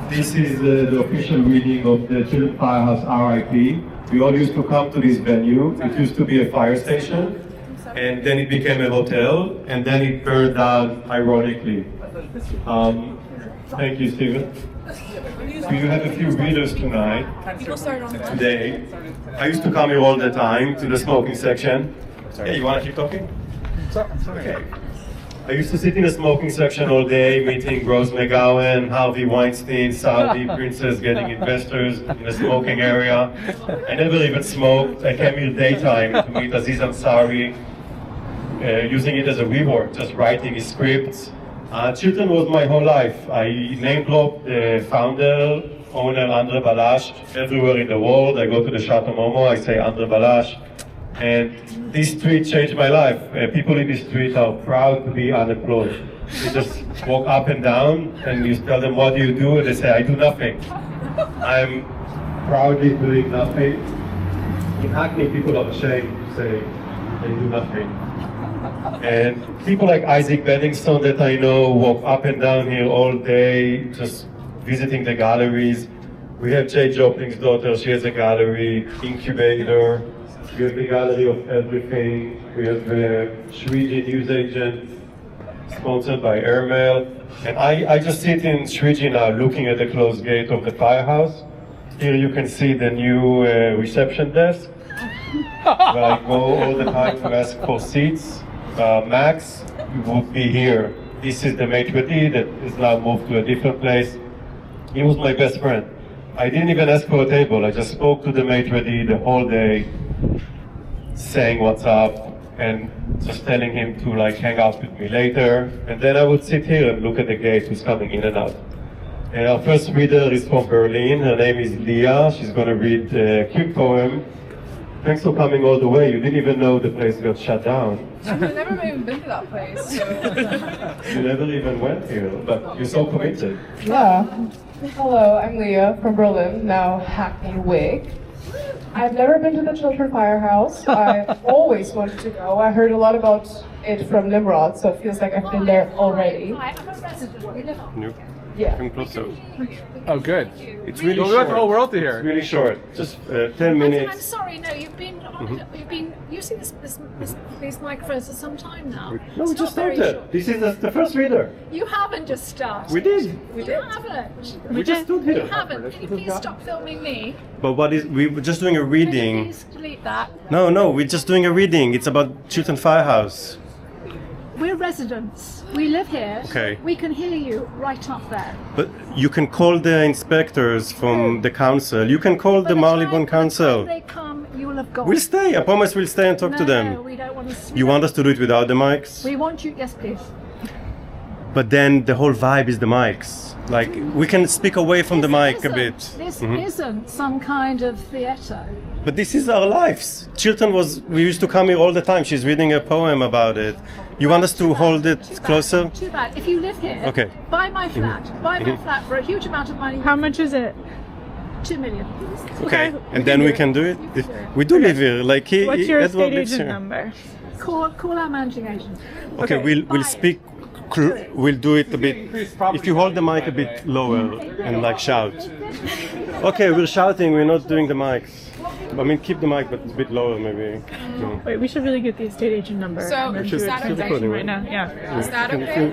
This is the official reading of the Chiltern Firehouse RIP. We all used to come to this venue. It used to be a fire station, and then it became a hotel, and then it burned down, ironically. Thank you, Stephen. We have a few readers tonight, today. I used to come here all the time to the smoking section. Hey, you want to keep talking? Okay. I used to sit in the smoking section all day, meeting Rose McGowan, Harvey Weinstein, Saudi princess getting investors in the smoking area. I never even smoked. I came here daytime to meet Aziz Ansari, using it as a WeWork, just writing his scripts. Chiltern was my whole life. I name-dropped the founder, owner Andre Balazs, everywhere in the world. I go to the Chateau Momo, I say Andre Balazs. And this street changed my life. People in this street are proud to be unemployed. They just walk up and down, and you tell them, what do you do? And they say, I do nothing. I'm proudly doing nothing. In Hackney, people are ashamed to say they do nothing. And people like Isaac Beddingstone that I know walk up and down here all day, just visiting the galleries. We have Jay Joplin's daughter, she has a gallery, incubator. We have the gallery of everything. We have Shriji News Agent, sponsored by Airmail. And I just sit in Shriji now, looking at the closed gate of the firehouse. Here you can see the new reception desk, where I go all the time to ask for seats. Max would be here. This is the maitre d' that is now moved to a different place. He was my best friend. I didn't even ask for a table. I just spoke to the maitre d' the whole day, saying what's up and just telling him to like hang out with me later. And then I would sit here and look at the gate who's coming in and out. And our first reader is from Berlin. Her name is Leah. She's going to read a cute poem. Thanks for coming all the way. You didn't even know the place got shut down. I've never even been to that place. So. You never even went here, but you're so committed. Yeah. Hello, I'm Leah from Berlin, now Hackney Wig. I've never been to the Chiltern Firehouse. I always wanted to go. I heard a lot about it from Nimrod, so it feels like I've been there already. Hi, I'm a resident. No. Yeah. Come closer. Oh, good. It's really We short. want the whole world to hear. It's really short. Just 10 minutes. I'm sorry, no, you've been using these microphones for some time now. No, It's we just not very started. short. This is the first reader. You haven't just started. We did. You haven't. We just stood here. You haven't. Can you please stop filming me? But we were just doing a Can you reading. please delete that? No, we're just doing a reading. It's about Chiltern Firehouse. We're residents. We live here. Okay. We can hear you right up there. But you can call the inspectors from the council. You can call By the time- Marylebone by the Council. time they come, you will have gone. We'll stay. I promise we'll stay and talk to No, them. we don't want to. You want us to do it without the mics? We want you. Yes, please. But then the whole vibe is the mics. Like, we can speak away from the mic a bit. This Mhm. isn't some kind of theatre. But this is our lives. Chiltern we used to come here all the time. She's reading a poem about it. You want us to hold it closer? Too bad. If you live here, Okay. buy my flat. Buy my flat for a huge amount of money. How much is it? 2 million. Okay. And then we can do it? We do live here. Like What's your Edward estate lives agent here. number? Call our managing agent. Okay, we'll speak. We'll do it a bit. If you hold the mic a bit lower and like shout. Okay, we're shouting. We're not doing the mics. I mean, keep the mic, but a bit lower, maybe. No. Wait, we should really get the estate agent number. So, I'm gonna is do a that okay? transaction right now. Yeah. Is that okay?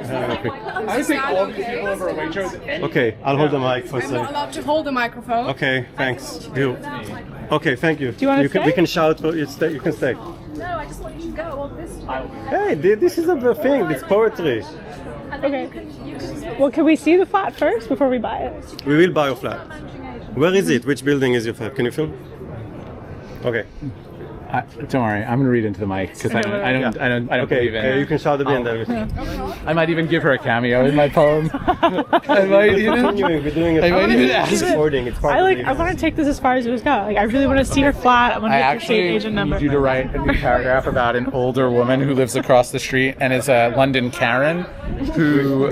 I Is think that all these okay? people over Waitrose. Okay, I'll hold the mic for a I'm not second. allowed to hold the microphone. Okay, thanks. You. Okay, thank you. Do you wanna We stay? can shout. You can stay. No, I just want you to go on this time. Hey, this is a thing. It's poetry. And then Okay. you can Well, can we see the flat first before we buy it? We will buy your flat. managing agent. Where is it? Which building is your flat? Can you film? Okay. Don't worry, I'm gonna read into the mic because I don't Okay. believe in it. You can shout a bit and everything. I might even give her a cameo in my poem. I might even. Continuing, we're doing a I might even ask. recording. It's part I of like. the- I want to take this as far as it got. Like, I really want to see her flat. I want to I get the estate actually agent number. need you to write a new paragraph about an older woman who lives across the street and is a London Karen who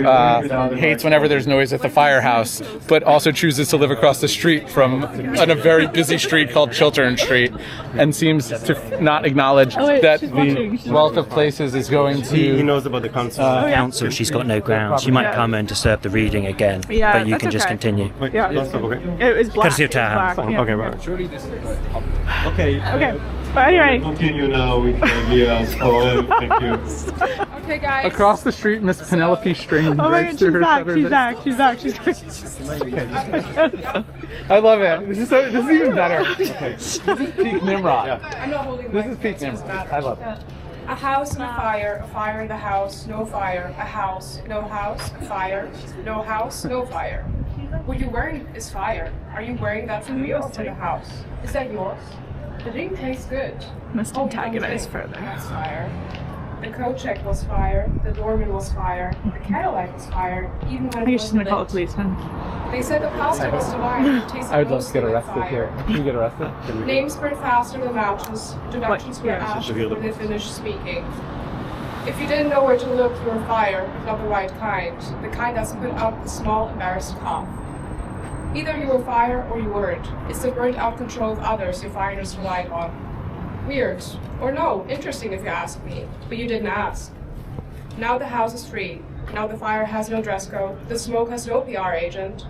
hates whenever there's noise at the firehouse, but also chooses to live across the street from on a very busy street called Chiltern Street, and seems to not acknowledge wait, that she's the watching. wealth of places is going He to. knows about the council. Council, she's got no grounds. She might come and disturb the reading again, Yeah, but you that's can just okay. continue. Wait, Yeah. last stop, okay. It was black. Courtesy of It was Tam. black, yeah. Okay, right. Okay. Okay. But anyway, Continue now with Leah's poem. Thank you. Okay, guys. Across the street, Miss Penelope Strain oh my breaks god, through she's her back, shutter she's that- back, she's back, she's back. I love it. This is even better. Okay. This is peak Nimrod. I'm not holding This my is peak Nimrod. I love it. A house and a fire in the house, no fire. A house, no house, a fire, no house, no fire. What you're wearing is fire. Are you wearing that for real or for the house? Is that yours? The drink tastes good. Must Oh, antagonize don't think further. That's fire. The coat check was fire. The doorman was fire. The candlelight was fire. Even when I it think she's gonna wasn't call a lit. policeman. They said the pasta was divine. It tasted I would love to get mostly like arrested fire. here. Can you get arrested? Names spread faster than matches. Introductions were Yeah. asked when they finished speaking. If you didn't know where to look, you were fire, but not the right kind. The kind that's put up a small, embarrassed cough. Either you were fire or you weren't. It's the burnt out control of others your fire just relied on. Weird. Or no, interesting if you ask me. But you didn't ask. Now the house is free. Now the fire has no dress code. The smoke has no PR agent.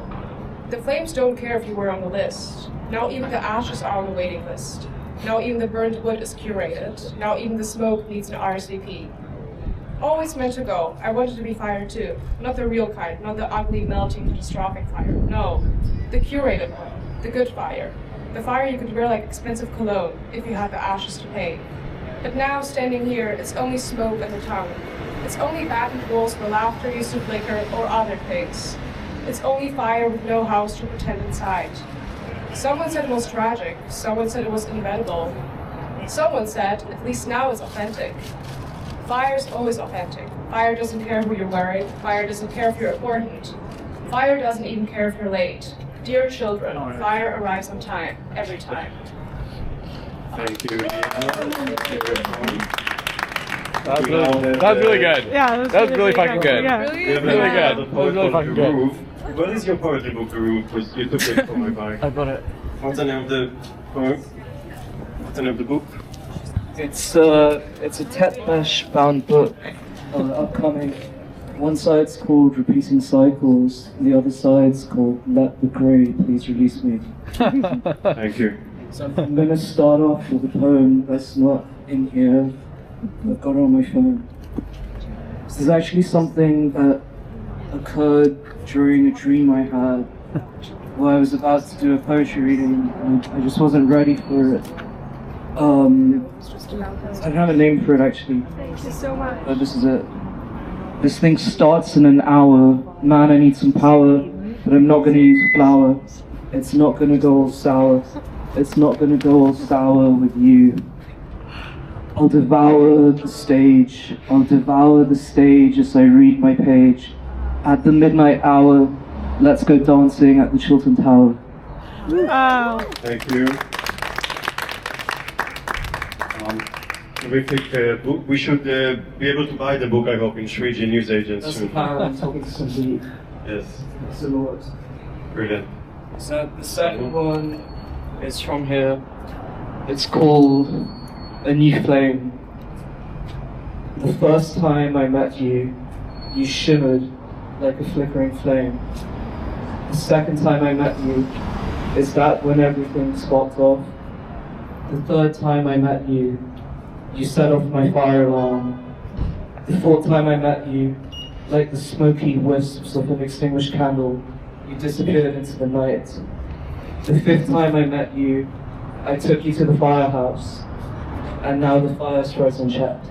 The flames don't care if you were on the list. Now even the ashes are on the waiting list. Now even the burnt wood is curated. Now even the smoke needs an RSVP. Always meant to go. I wanted to be fire too. Not the real kind, not the ugly, melting, catastrophic fire. No. The curated one. The good fire. The fire you could wear like expensive cologne if you had the ashes to pay. But now, standing here, it's only smoke and the tongue. It's only battened walls where laughter used to flicker or other things. It's only fire with no house to pretend inside. Someone said it was tragic. Someone said it was inevitable. Someone said, at least now it's authentic. Fire is always authentic. Fire doesn't care who you're wearing. Fire doesn't care if you're important. Fire doesn't even care if you're late. Dear children, fire arrives on time, every time. Thank you. That was really good. Yeah, That was really fucking good. Yeah. Really? We have Really another good. poet Really called fucking good. Groove. What is your poetry book, Groove? Because you took it from my bike. I got it. What's the name of the poem? What's the name of the book? It's a Tetbash bound book, upcoming. One side's called Repeating Cycles, and the other side's called Let the Grey Please Release Me. Thank you. So I'm gonna start off with a poem that's not in here. I've got it on my phone. This is actually something that occurred during a dream I had, where I was about to do a poetry reading, and I just wasn't ready for it. I don't have a name for it actually. Thank you so much. But this is it. This thing starts in an hour. Man, I need some power, but I'm not gonna use flour. It's not gonna go all sour. It's not gonna go all sour with you. I'll devour the stage. I'll devour the stage as I read my page. At the midnight hour, let's go dancing at the Chiltern Tower. Wow. Thank you. Terrific book. We should be able to buy the book, I hope, in 3G newsagents That's the soon. power I'm talking to somebody. Yes, It's a lot. brilliant. So the second one is from here. It's called A New Flame. The first time I met you, you shimmered like a flickering flame. The second time I met you, is that when everything sparked off. The third time I met you, you set off my fire alarm. The fourth time I met you, like the smoky wisps of an extinguished candle, you disappeared into the night. The fifth time I met you, I took you to the firehouse, and now the fire's frozen unchecked.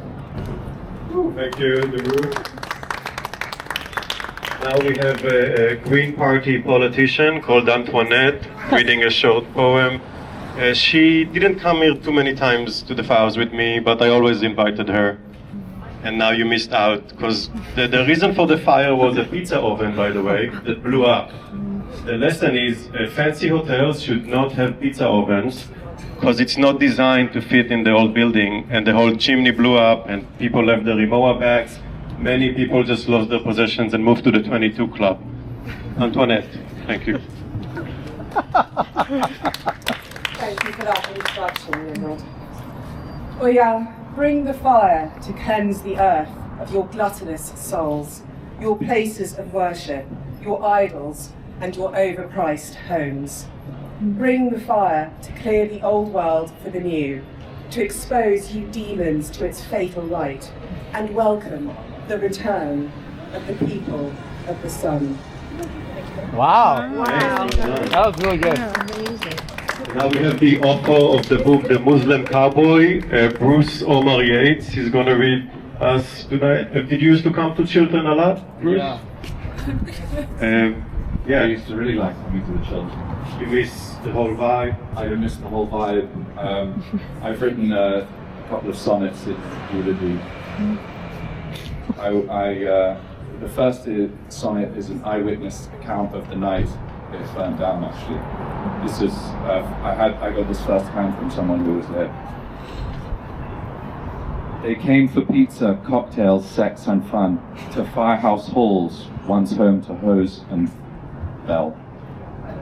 Thank you, the room. Now we have a Green Party politician called Antoinette reading a short poem. She didn't come here too many times to the firehouse with me, but I always invited her. And now you missed out, because the reason for the fire was a pizza oven, by the way, that blew up. The lesson is fancy hotels should not have pizza ovens, because it's not designed to fit in the old building, and the whole chimney blew up, and people left their Rimowa bags. Many people just lost their possessions and moved to the 22 Club. Antoinette, thank you. Thank you for that introduction. Oya, bring the fire to cleanse the earth of your gluttonous souls, your places of worship, your idols, and your overpriced homes. Bring the fire to clear the old world for the new, to expose you demons to its fatal light, and welcome the return of the people of the sun. Wow. That was really good. Now we have the author of the book, The Muslim Cowboy, Bruce Omar Yates. He's going to read us tonight. Did you used to come to Chiltern a lot, Bruce? Yeah. I used to really like coming to the Chiltern. You miss the whole vibe? I miss the whole vibe. I've written a couple of sonnets in Eulogy. The first sonnet is an eyewitness account of the night it burnt down. Actually, this is I got this first hand from someone who was there. They came for pizza, cocktails, sex, and fun to firehouse halls, once home to hose and bell.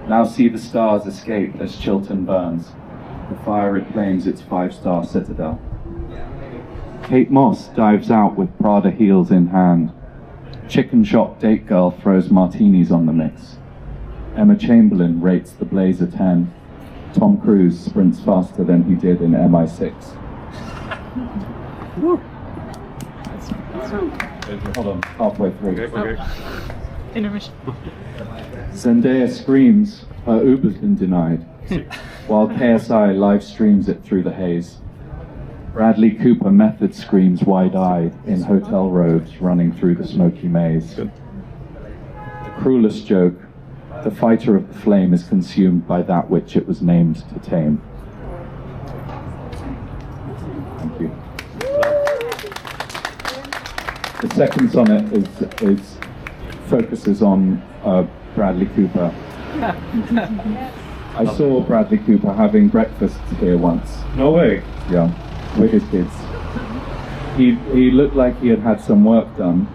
Now see the stars escape as Chiltern burns. The fire reclaims its 5-star citadel. Kate Moss dives out with Prada heels in hand. Chicken shop date girl throws martinis on the mix. Emma Chamberlain rates the Blaze a 10. Tom Cruise sprints faster than he did in MI6. Hold on, halfway through. Okay. Intermission. Zendaya screams her Uber's been denied, while KSI live streams it through the haze. Bradley Cooper method screams wide-eyed in hotel robes running through the smoky maze. The cruelest joke, the fighter of the flame is consumed by that which it was named to tame. Thank you. The second sonnet focuses on Bradley Cooper. I saw Bradley Cooper having breakfast here once. No way. Yeah, with his kids. He looked like he had had some work done.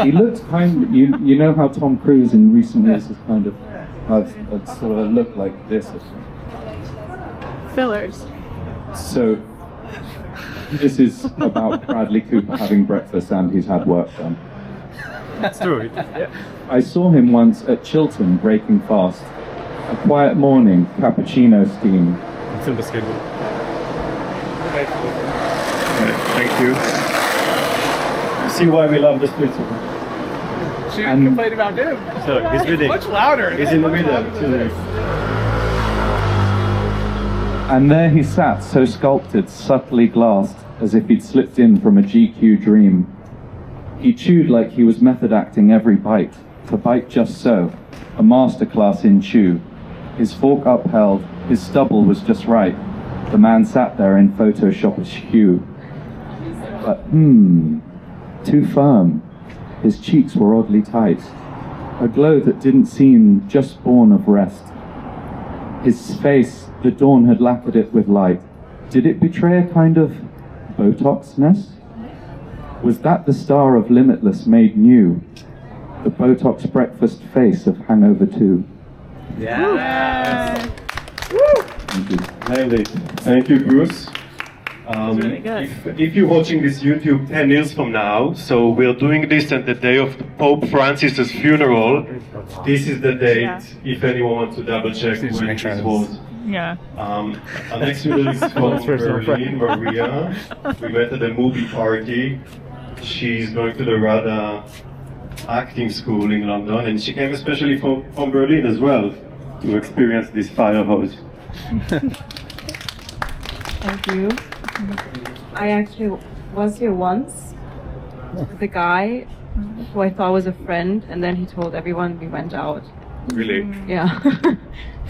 He looked you know how Tom Cruise in recent years has kind of had sort of a look like this. Fillers. So this is about Bradley Cooper having breakfast and he's had work done. That's true. I saw him once at Chiltern breaking fast. A quiet morning, cappuccino steam. It's in the schedule. Thank you. You see why we love the streets? She didn't complain about him. So he's reading. Much louder. He's in the middle. And there he sat, so sculpted, subtly glassed, as if he'd slipped in from a GQ dream. He chewed like he was method acting every bite, to bite just so, a masterclass in chew. His fork upheld, his stubble was just right. The man sat there in Photoshopish hue. But too firm. His cheeks were oddly tight, a glow that didn't seem just born of rest. His face, the dawn had lacquered it with light. Did it betray a kind of Botox-ness? Was that the star of Limitless made new? The Botox breakfast face of Hangover 2. Yeah. Thank you. Nailed it. Thank you, Bruce. really good. If you're watching this YouTube 10 years from now, so we're doing this on the day of Pope Francis's funeral. This is the date, if anyone wants to double check when this was. Yeah. Our next video is from Berlin, Maria. We met at a movie party. She's going to the RADA acting school in London, and she came especially from Berlin as well to experience this firehouse. Thank you. I actually was here once with a guy who I thought was a friend, and then he told everyone we went out. Really? Yeah.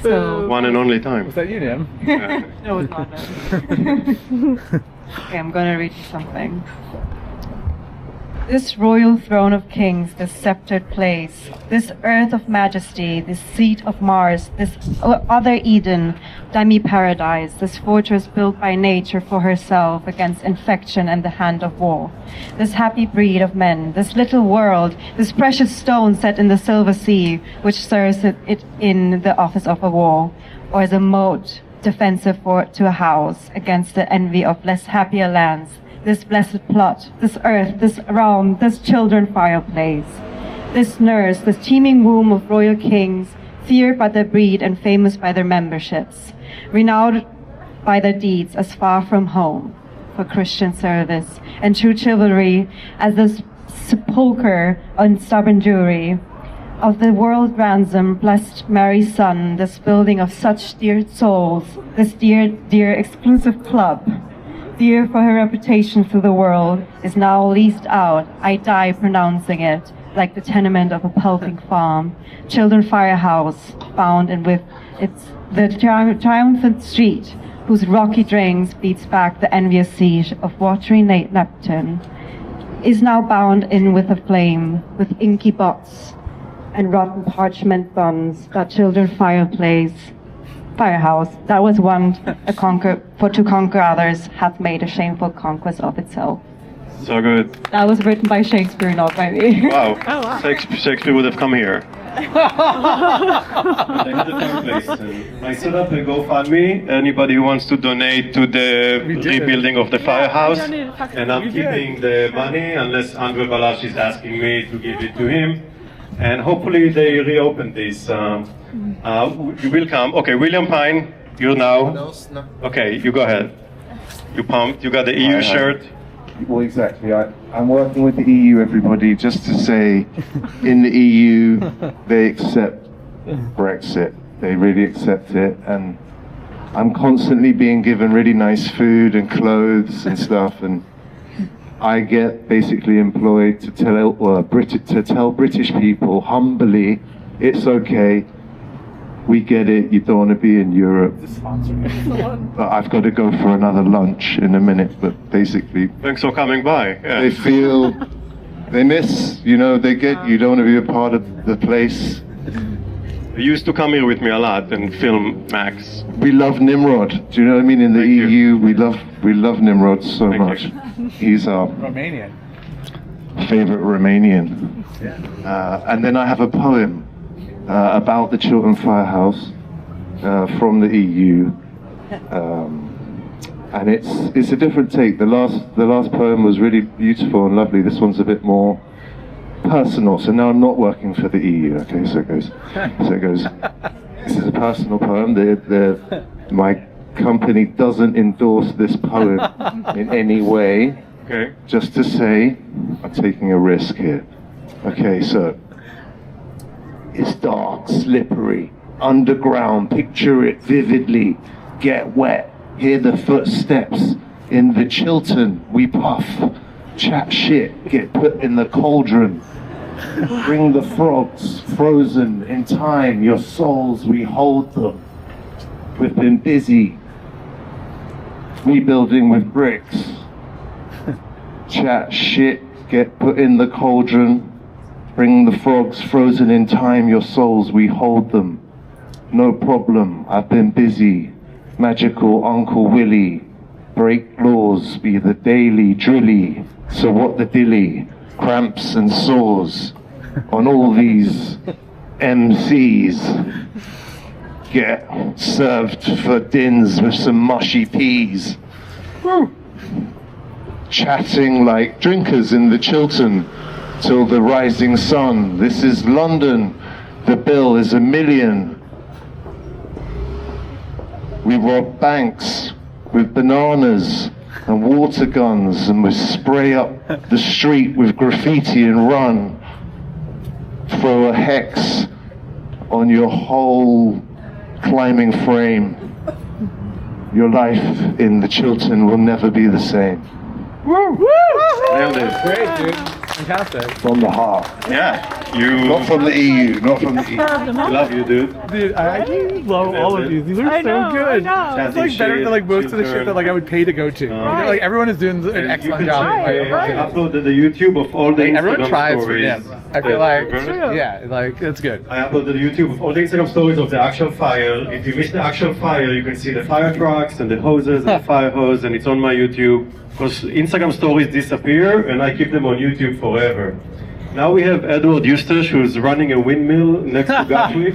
So one and only time. Was that you, Nim? no, it's not that. Okay, I'm gonna read you something. This royal throne of kings, this sceptered place, this earth of majesty, this seat of Mars, this other Eden, demi-paradise, this fortress built by nature for herself against infection and the hand of war, this happy breed of men, this little world, this precious stone set in the silver sea, which serves it in the office of a wall, or as a moat defensive fort to a house against the envy of less happier lands. This blessed plot, this earth, this realm, this children fireplace, this nurse, this teeming womb of royal kings, feared by their breed and famous by their memberships, renowned by their deeds as far from home for Christian service, and true chivalry as this sepulchre on stubborn jury of the world ransom, blessed Mary's Son, this building of such dear souls, this dear, dear exclusive club, dear for her reputation through the world, is now leased out. I die pronouncing it, like the tenement of a pulping farm. Chiltern Firehouse, bound and with the triumphant street, whose rocky drains beats back the envious siege of watery Neptune, is now bound in with a flame, with inky bots and rotten parchment buns. That Chiltern Firehouse, that was one to conquer others, hath made a shameful conquest of itself. So good. That was written by Shakespeare, not by me. Wow. Oh, wow. Shakespeare would have come here. They had a fireplace. I set up a GoFundMe. Anybody who wants to donate to the rebuilding of the firehouse, and I'm keeping the money unless Andre Balazs is asking me to give it to him. And hopefully they reopen this. You will come. Okay, William Pine, you're now. Okay, you go ahead. You pumped. You got the EU shirt. Well, exactly. I'm working with the EU, everybody, just to say, in the EU, they accept Brexit. They really accept it, and I'm constantly being given really nice food and clothes and stuff, and I get basically employed to tell British people humbly, it's okay. We get it, you don't want to be in Europe. But I've got to go for another lunch in a minute, but basically... Thanks for coming by. Yeah. They feel, they miss, they get, you don't want to be a part of the place. You used to come here with me a lot and film Max. We love Nimrod, do you know what I mean? In the EU, we love Nimrod so much. He's our Romanian. favorite Romanian. And then I have a poem about the Chiltern Firehouse from the EU, and it's a different take. The last poem was really beautiful and lovely. This one's a bit more personal. So now I'm not working for the EU. Okay, so it goes. This is a personal poem. My company doesn't endorse this poem in any way. Okay. Just to say, I'm taking a risk here. Okay, so. It's dark, slippery, underground, picture it vividly, get wet, hear the footsteps, in the Chiltern we puff, chat shit, get put in the cauldron, bring the frogs, frozen in time, your souls we hold them, we've been busy, rebuilding with bricks, chat shit, get put in the cauldron, bring the frogs frozen in time, your souls, we hold them. No problem, I've been busy. Magical Uncle Willie. Break laws, be the daily drilly. So what the dilly? Cramps and sores on all these MCs. Get served for dins with some mushy peas. Chatting like drinkers in the Chiltern. Till the rising sun. This is London. The bill is $1 million. We rob banks with bananas and water guns, and we spray up the street with graffiti and run. Throw a hex on your whole climbing frame. Your life in the Chiltern will never be the same. Nailed it. Great, dude. Fantastic. From the heart. Yeah, you. Not from the EU. Not from the EU. I love you, dude. Dude, I love all of these. These are so good. It's like better than like most of the shit that like I would pay to go to. Like everyone is doing an excellent job. I uploaded the YouTube of all the Instagram everyone tries stories. For them. I feel like yeah, like it's good. I uploaded the YouTube of all the Instagram stories of the actual fire. If you miss the actual fire, you can see the fire trucks and the hoses and the fire hose, and it's on my YouTube. Because Instagram stories disappear, and I keep them on YouTube forever. Now we have Edward Eustace, who's running a windmill next to Gatwick.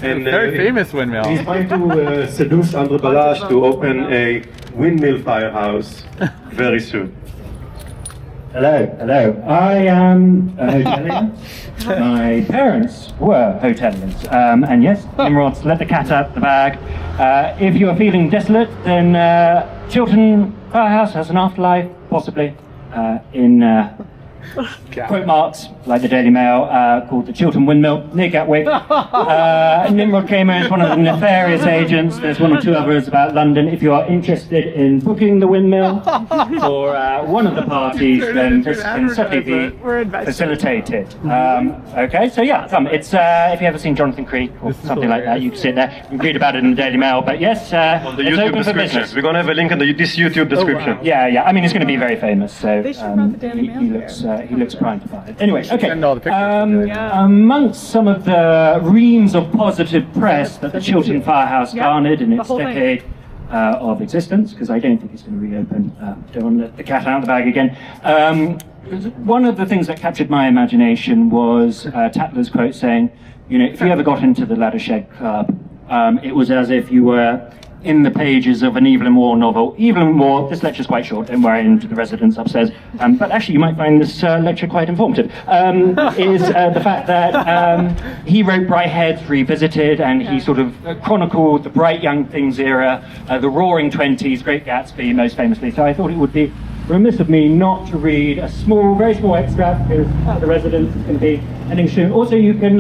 And very famous windmill. He's trying to seduce Andre Balazs to open a windmill firehouse very soon. Hello, hello. I am a hotelier. My parents were hoteliers. And yes, Nimrod's let the cat out the bag. If you are feeling desolate, then Chiltern Firehouse has an afterlife, possibly, in quote marks, like the Daily Mail, called the Chiltern Windmill, near Gatwick. Nimrod Kramer is one of the nefarious agents. There's one or two others about London. If you are interested in booking the windmill for one of the parties, then this can certainly be facilitated. Okay, so yeah, come. It's if you ever seen Jonathan Creek or something like that, you can sit there. You can read about it in the Daily Mail. But yes, on the it's YouTube open for description. business. We're going to have a link in this YouTube description. Yeah, yeah. I mean, he's going to be very famous, so he looks primed to buy it. Anyway, okay. Amongst some of the reams of positive press that the Chiltern Firehouse garnered in its decade of existence, because I don't think it's going to reopen, don't want to let the cat out of the bag again. One of the things that captured my imagination was Tatler's quote saying, you know, if you ever got into the Laddershed Club, it was as if you were in the pages of an Evelyn Waugh novel. Evelyn Waugh, this lecture's quite short, don't worry, into the residents upstairs, but actually you might find this lecture quite informative, is the fact that he wrote Bright Heads Revisited, and he sort of chronicled the bright young things era, the roaring 20s, Great Gatsby most famously, so I thought it would be remiss of me not to read a small, very small extract, because for the residents it's going to be ending soon. Also, you can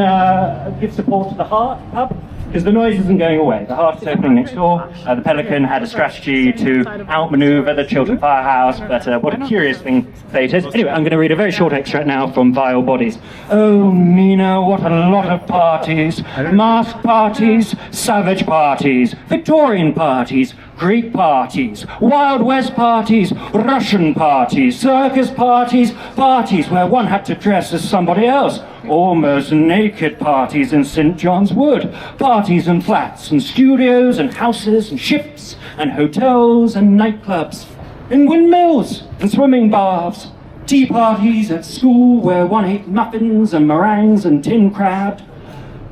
give support to the Heart pub, because the noise isn't going away. The Heart is opening next door. The Pelican had a strategy to outmaneuver the Chiltern Firehouse, but what a curious thing fate is. Anyway, I'm going to read a very short extract now from Vile Bodies. Oh, Nina, what a lot of parties. Masked parties, savage parties, Victorian parties, Greek parties, Wild West parties, Russian parties, circus parties, parties where one had to dress as somebody else, almost naked parties in St. John's Wood, parties in flats and studios and houses and ships and hotels and nightclubs, in windmills and swimming baths, tea parties at school where one ate muffins and meringues and tin crab,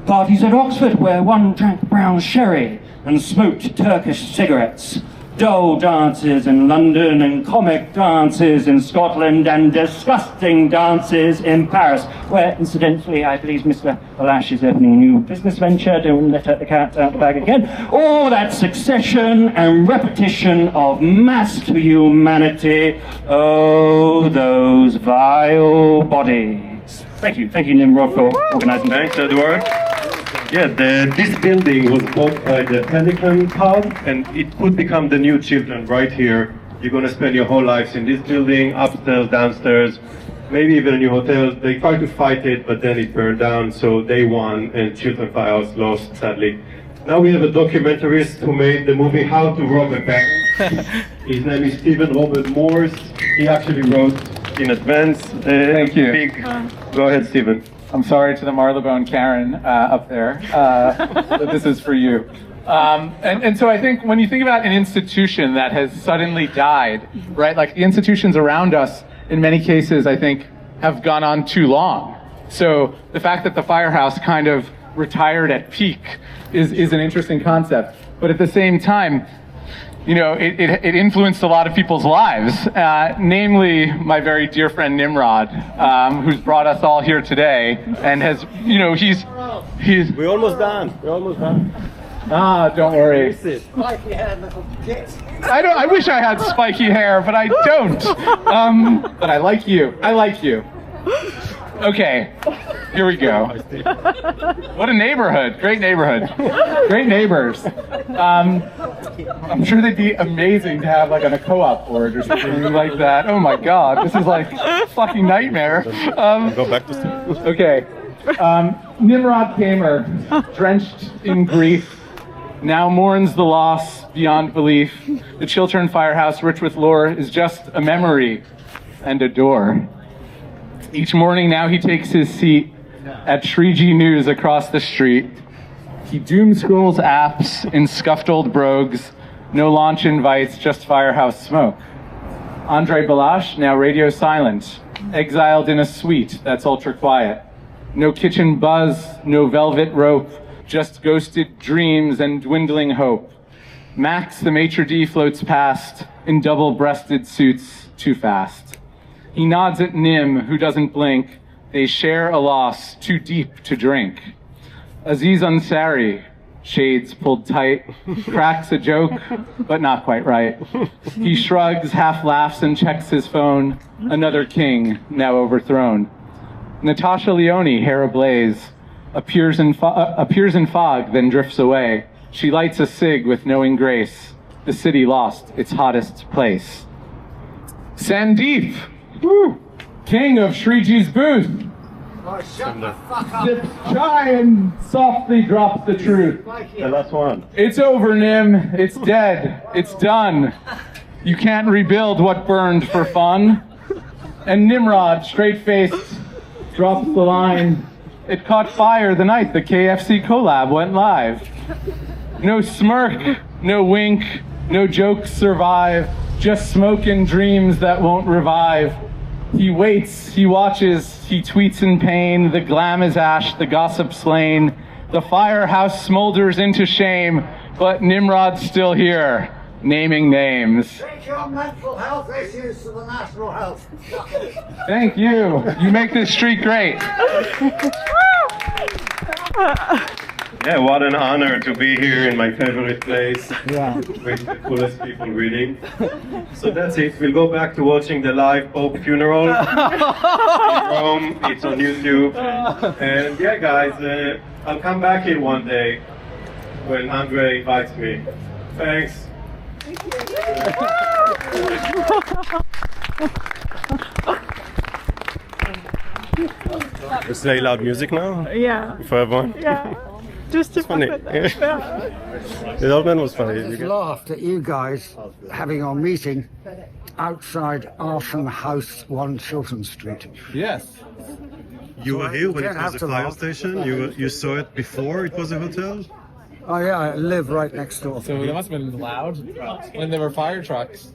parties at Oxford where one drank brown sherry and smoked Turkish cigarettes, doll dances in London and comic dances in Scotland and disgusting dances in Paris, where incidentally I believe Mr. Balazs is opening a new business venture. Don't let the cat out the bag again. All that succession and repetition of mass to humanity. Oh, those vile bodies. Thank you, Nimrod, for organising. Thanks, Edward. Yeah, this building was bought by the Pelican pub, and it could become the new Chiltern right here. You're going to spend your whole lives in this building, upstairs, downstairs, maybe even a new hotel. They tried to fight it, but then it burned down, so they won, and Chiltern Firehouse lost, sadly. Now we have a documentarist who made the movie How to Rob a Bank. His name is Stephen Robert Morse. He actually wrote in advance. Thank you. Go ahead, Stephen. I'm sorry to the Marylebone Karen up there, but this is for you. And so I think when you think about an institution that has suddenly died, right, like the institutions around us, in many cases, I think, have gone on too long. So the fact that the firehouse kind of retired at peak is an interesting concept. But at the same time, you know, it influenced a lot of people's lives, namely my very dear friend Nimrod, who's brought us all here today, and has, you know, he's. We're almost done. Don't worry. Spiky hair, little git. I wish I had spiky hair, but I don't. But I like you. Okay, here we go. What a neighborhood. Great neighborhood. Great neighbors. I'm sure they'd be amazing to have like on a co-op board or something like that. Oh my God, this is like a fucking nightmare. Go back to sleep. Okay. Nimrod Kramer, drenched in grief, now mourns the loss beyond belief. The Chiltern Firehouse, rich with lore, is just a memory and a door. Each morning now he takes his seat at Shriji News across the street. He doom scrolls apps in scuffed old brogues, no launch invites, just firehouse smoke. Andre Balazs, now radio silent, exiled in a suite that's ultra quiet. No kitchen buzz, no velvet rope, just ghosted dreams and dwindling hope. Max, the maitre d', floats past in double-breasted suits too fast. He nods at Nim, who doesn't blink. They share a loss too deep to drink. Aziz Ansari, shades pulled tight, cracks a joke, but not quite right. He shrugs, half laughs, and checks his phone. Another king, now overthrown. Natasha Leone, hair ablaze, appears in fog, then drifts away. She lights a cig with knowing grace. The city lost its hottest place. Sandeep, king of Shriji's booth, Shut the fuck up. sips chai and softly drops the truth. The last one. It's over, Nim. It's dead. It's done. You can't rebuild what burned for fun. And Nimrod, straight-faced, drops the line. It caught fire the night the KFC collab went live. No smirk, no wink, no jokes survive. Just smoke and dreams that won't revive. He waits, he watches, he tweets in pain. The glam is ash, the gossip slain. The firehouse smolders into shame, but Nimrod's still here, naming names. Take your mental health issues to the national health. Thank you. You make this street great. Yeah, what an honor to be here in my favorite place with the coolest people reading. So that's it. We'll go back to watching the live Pope funeral in Rome. It's on YouTube. And yeah, guys, I'll come back here one day when Andre invites me. Thanks. Let's play loud music now? Yeah. For everyone? Yeah. Just to funny. fuck with them. The old man was funny. I just laughed at you guys having our meeting outside Arson House 1 Chiltern Street. Yes. You were here when You it don't was have a to fire laugh. station? You saw it before it was a hotel? Oh yeah, I live right next door. So it must have been loud when there were fire trucks.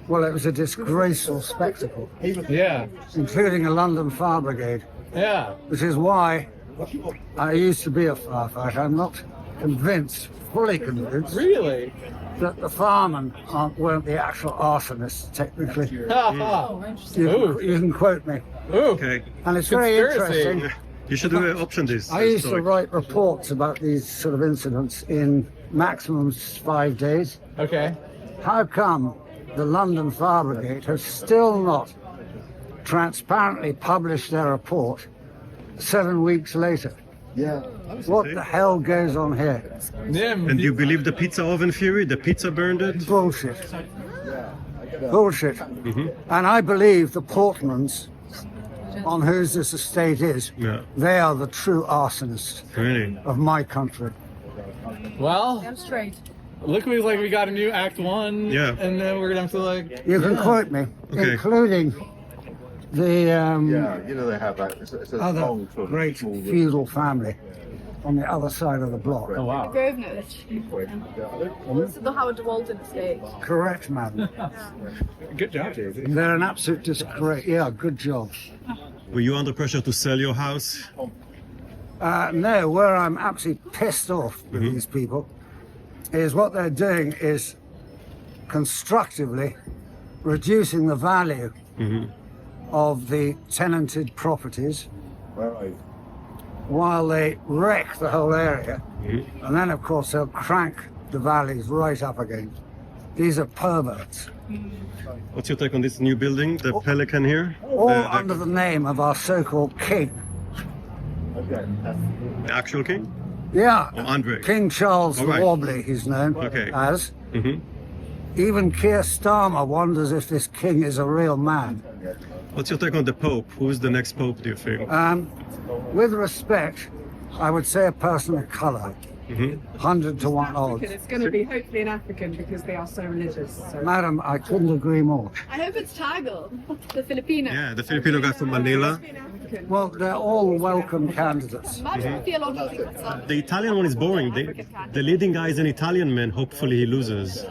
Well, it was a disgraceful spectacle. Yeah. Including a London fire brigade. Yeah. Which is why I used to be a firefighter. I'm not convinced, fully convinced, Really? that the firemen weren't the actual arsonists, technically. You can quote me. Okay. And it's very interesting. You should option this. I used to write reports about these sort of incidents in maximum 5 days. Okay. How come the London Fire Brigade has still not transparently published their report 7 weeks later? Yeah. What the hell goes on here? Nim. And you believe the pizza oven theory? The pizza burned it? Bullshit. Bullshit. And I believe the Portmans, on whose this estate is, they are the true arsonists of my country. Well, I'm straight. look like we got a new Act 1. Yeah. And then we're going to have to You can quote me, including the you know they have that. It's a other long sort of great small room. feudal family on the other side of the block. Oh, wow. Grosvenor. The Howard Walton estate. Correct, madam. Good job, Jay-Z. They're an absolute disgrace. Yeah, good job. Were you under pressure to sell your house? No, where I'm absolutely pissed off with these people is what they're doing is constructively reducing the value of the tenanted properties while they wreck the whole area. And then, of course, they'll crank the values right up again. These are perverts. What's your take on this new building, the Pelican here? All under the name of our so-called king. The actual king? Yeah. Or Andre? King Charles All the right. Wobbly, he's known as. Even Keir Starmer wonders if this king is a real man. What's your take on the Pope? Who's the next Pope, do you think? With respect, I would say a person of colour. 100 to 1 odds. It's going to be hopefully an African because they are so religious. So. Madam, I couldn't agree more. I hope it's Tagal, the Filipino. Yeah, the Filipino guy from Manila. Well, they're all welcome candidates. Imagine if theological The Italian one is boring. The leading guy is an Italian man. Hopefully he loses.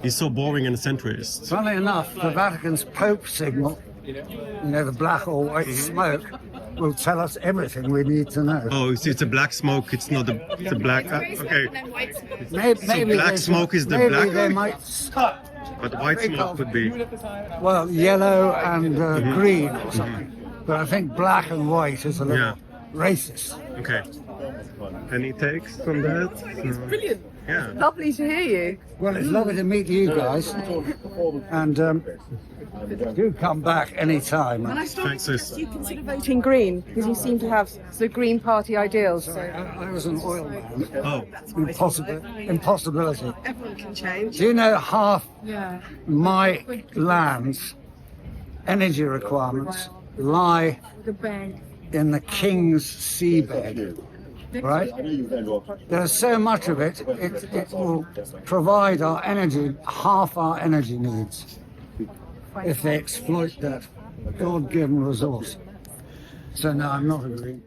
He's so boring and centrist. Funnily enough, the Vatican's Pope signal, you know, the black or white smoke, will tell us everything we need to know. Oh, it's a black smoke. It's not it's a black. Okay. Maybe So black smoke is the maybe black they one? might. But white smoke could be. Well, yellow and green or something. But I think black and white is a little racist. Okay. Any takes on that? Brilliant. Yeah. Lovely to hear you. Well, it's lovely to meet you guys. And do come back any time. When I started you consider voting Green because you seem to have the Green Party ideals. So. I was an oil man. Oh. Impossibility. Everyone can change. Do you know half Yeah. my land's energy requirements lie in the King's seabed? Right? There's so much of it, it will provide our energy, half our energy needs, if they exploit that God-given resource. So no, I'm not agreeing.